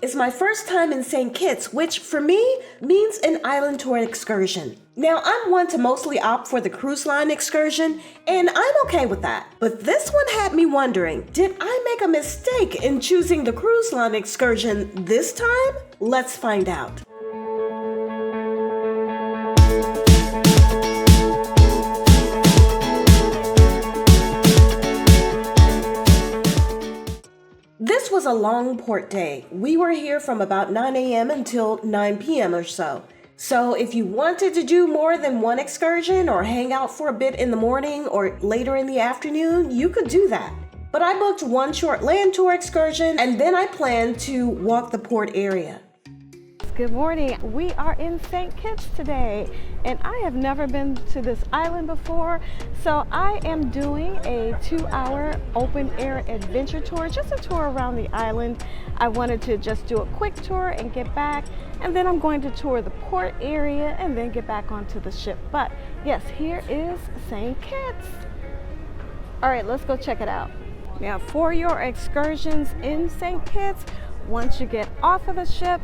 It's my first time in St. Kitts, which for me means an island tour excursion. Now, I'm one to mostly opt for the cruise line excursion, and I'm okay with that. But this one had me wondering, did I make a mistake in choosing the cruise line excursion this time? Let's find out. This was a long port day. We were here from about 9 a.m. until 9 p.m. or so. So if you wanted to do more than one excursion or hang out for a bit in the morning or later in the afternoon, you could do that. But I booked one short land tour excursion and then I planned to walk the port area. Good morning. We are in St. Kitts today, and I have never been to this island before, so I am doing a 2-hour open air adventure tour, just a tour around the island. I wanted to just do a quick tour and get back, and then I'm going to tour the port area and then get back onto the ship. But yes, here is St. Kitts. All right, let's go check it out. Now, for your excursions in St. Kitts, once you get off of the ship,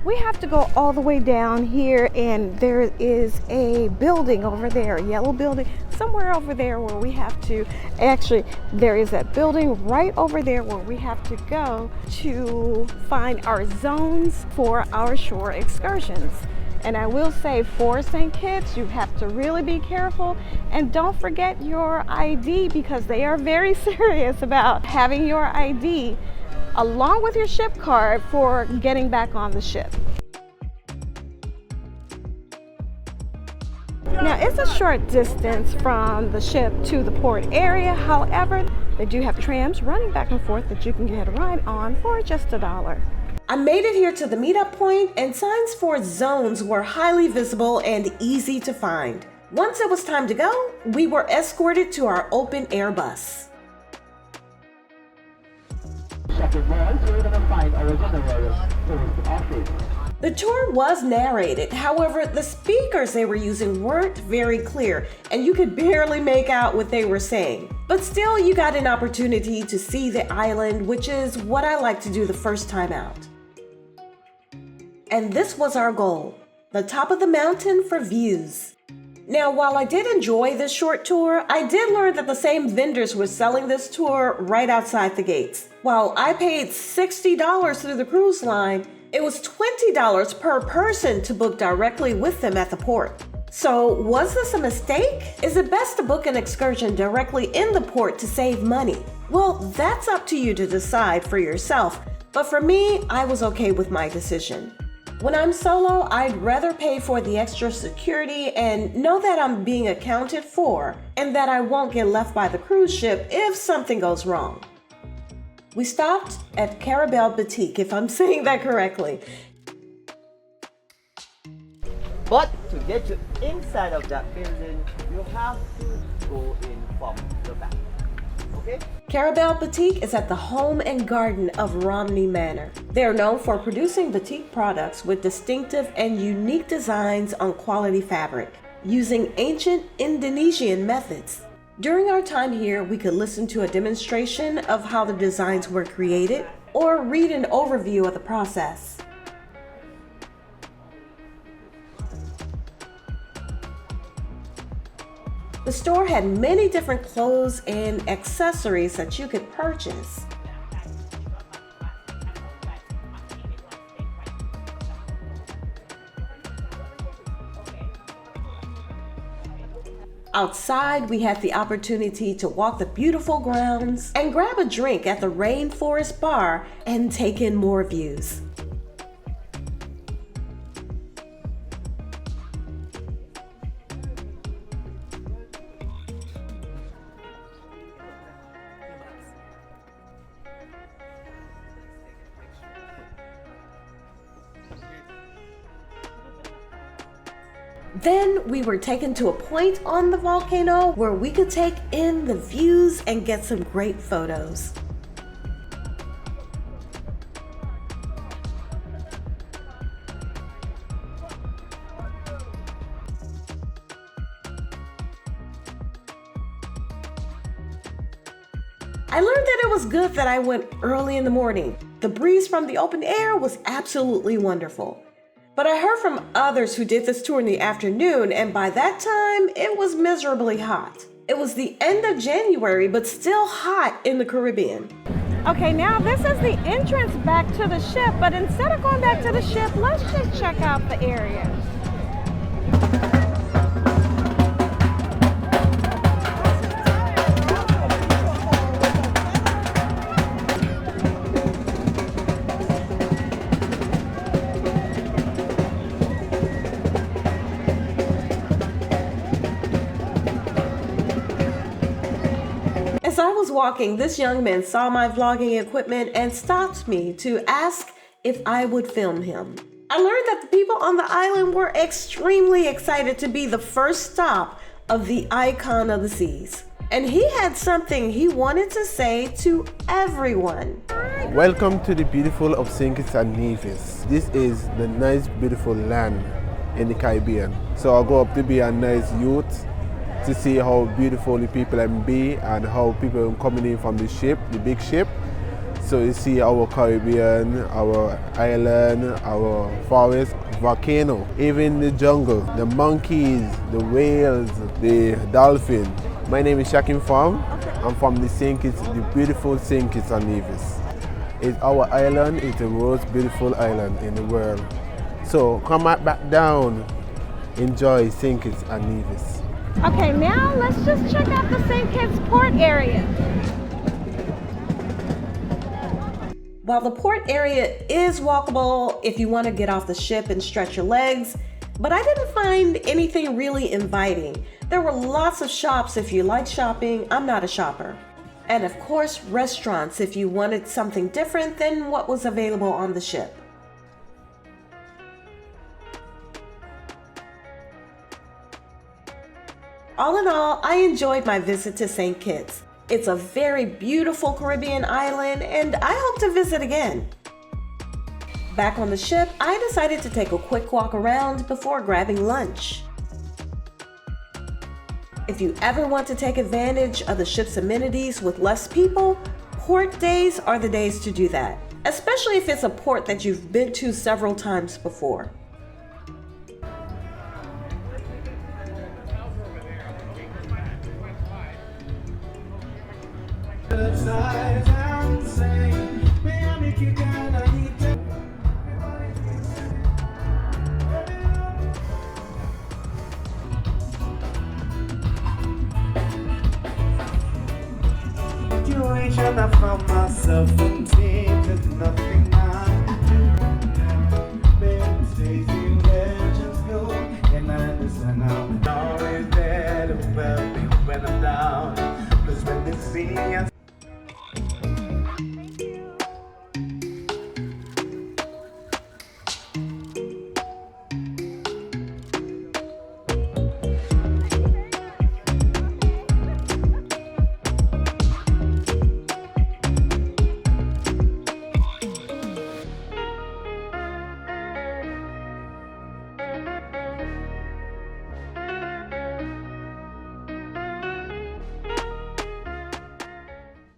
we have to go all the way down here, and there is a building over there, a yellow building, somewhere over there where we have to, actually, there is that building right over there where we have to go to find our zones for our shore excursions. And I will say, for St. Kitts, you have to really be careful, and don't forget your ID, because they are very serious about having your ID along with your ship card for getting back on the ship. Now, it's a short distance from the ship to the port area. However, they do have trams running back and forth that you can get a ride on for just $1. I made it here to the meetup point, and signs for zones were highly visible and easy to find. Once it was time to go, we were escorted to our open air bus. The tour was narrated, however, the speakers they were using weren't very clear, and you could barely make out what they were saying. But still, you got an opportunity to see the island, which is what I like to do the first time out. And this was our goal, the top of the mountain for views. Now, while I did enjoy this short tour, I did learn that the same vendors were selling this tour right outside the gates. While I paid $60 through the cruise line, it was $20 per person to book directly with them at the port. So, was this a mistake? Is it best to book an excursion directly in the port to save money? Well, that's up to you to decide for yourself, but for me, I was okay with my decision. When I'm solo, I'd rather pay for the extra security and know that I'm being accounted for and that I won't get left by the cruise ship if something goes wrong. We stopped at Caribel Boutique, if I'm saying that correctly. But to get you inside of that building, you have to go in from the back. Okay? Caribel Boutique is at the home and garden of Romney Manor. They are known for producing boutique products with distinctive and unique designs on quality fabric, using ancient Indonesian methods. During our time here, we could listen to a demonstration of how the designs were created or read an overview of the process. The store had many different clothes and accessories that you could purchase. Outside, we had the opportunity to walk the beautiful grounds and grab a drink at the Rainforest Bar and take in more views. Then we were taken to a point on the volcano where we could take in the views and get some great photos. I learned that it was good that I went early in the morning The breeze from the open air was absolutely wonderful. But I heard from others who did this tour in the afternoon, and by that time, it was miserably hot. It was the end of January, but still hot in the Caribbean. Okay, now this is the entrance back to the ship, but instead of going back to the ship, let's just check out the area. As I was walking, this young man saw my vlogging equipment and stopped me to ask if I would film him. I learned that the people on the island were extremely excited to be the first stop of the icon of the seas. And he had something he wanted to say to everyone. Welcome to the beautiful of St. Kitts and Nevis. This is the nice, beautiful land in the Caribbean. So I go up to be a nice youth to see how beautiful the people can be and how people are coming in from the ship, the big ship. So you see our Caribbean, our island, our forest, volcano, even the jungle, the monkeys, the whales, the dolphin. My name is Shakim Farm. I'm from the St. Kitts, the beautiful St. Kitts and Nevis. It's our island, it's the most beautiful island in the world. So come back down, enjoy St. Kitts and Nevis. Okay, now let's just check out the St. Kitts port area. While the port area is walkable if you want to get off the ship and stretch your legs, but I didn't find anything really inviting. There were lots of shops if you like shopping. I'm not a shopper. And of course, restaurants if you wanted something different than what was available on the ship. All in all, I enjoyed my visit to St. Kitts. It's a very beautiful Caribbean island, and I hope to visit again. Back on the ship, I decided to take a quick walk around before grabbing lunch. If you ever want to take advantage of the ship's amenities with less people, port days are the days to do that, especially if it's a port that you've been to several times before. I found myself in tears, there's nothing I can do. Baby, Stacy, let just go. And I understand I'm always there to help me when I'm down. Cause when they see us.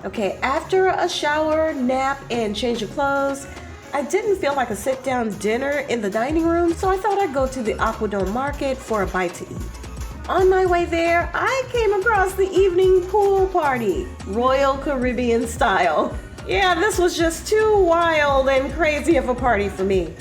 Okay, after a shower, nap, and change of clothes, I didn't feel like a sit-down dinner in the dining room, so I thought I'd go to the Aquadome Market for a bite to eat. On my way there, I came across the evening pool party, Royal Caribbean style. Yeah, this was just too wild and crazy of a party for me.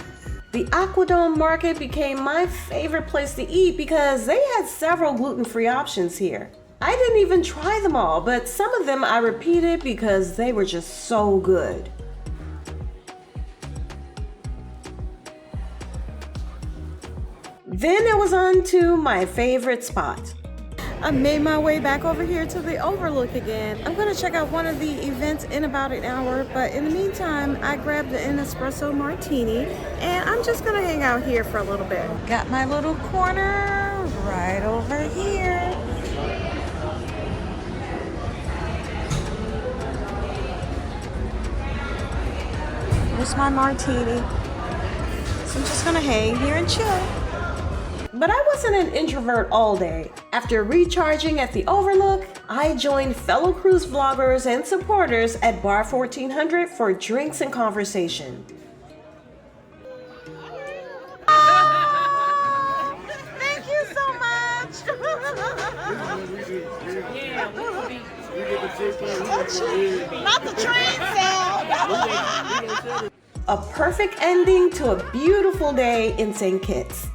The Aquadome Market became my favorite place to eat because they had several gluten-free options here. I didn't even try them all, but some of them I repeated because they were just so good. Then it was on to my favorite spot. I made my way back over here to the Overlook again. I'm gonna check out one of the events in about an hour, but in the meantime, I grabbed an espresso martini, and I'm just gonna hang out here for a little bit. Got my little corner right over here. Here's my martini. So I'm just gonna hang here and chill. But I wasn't an introvert all day. After recharging at the Overlook, I joined fellow cruise vloggers and supporters at Bar 1400 for drinks and conversation. Thank you so much. Not the train sound. A perfect ending to a beautiful day in St. Kitts.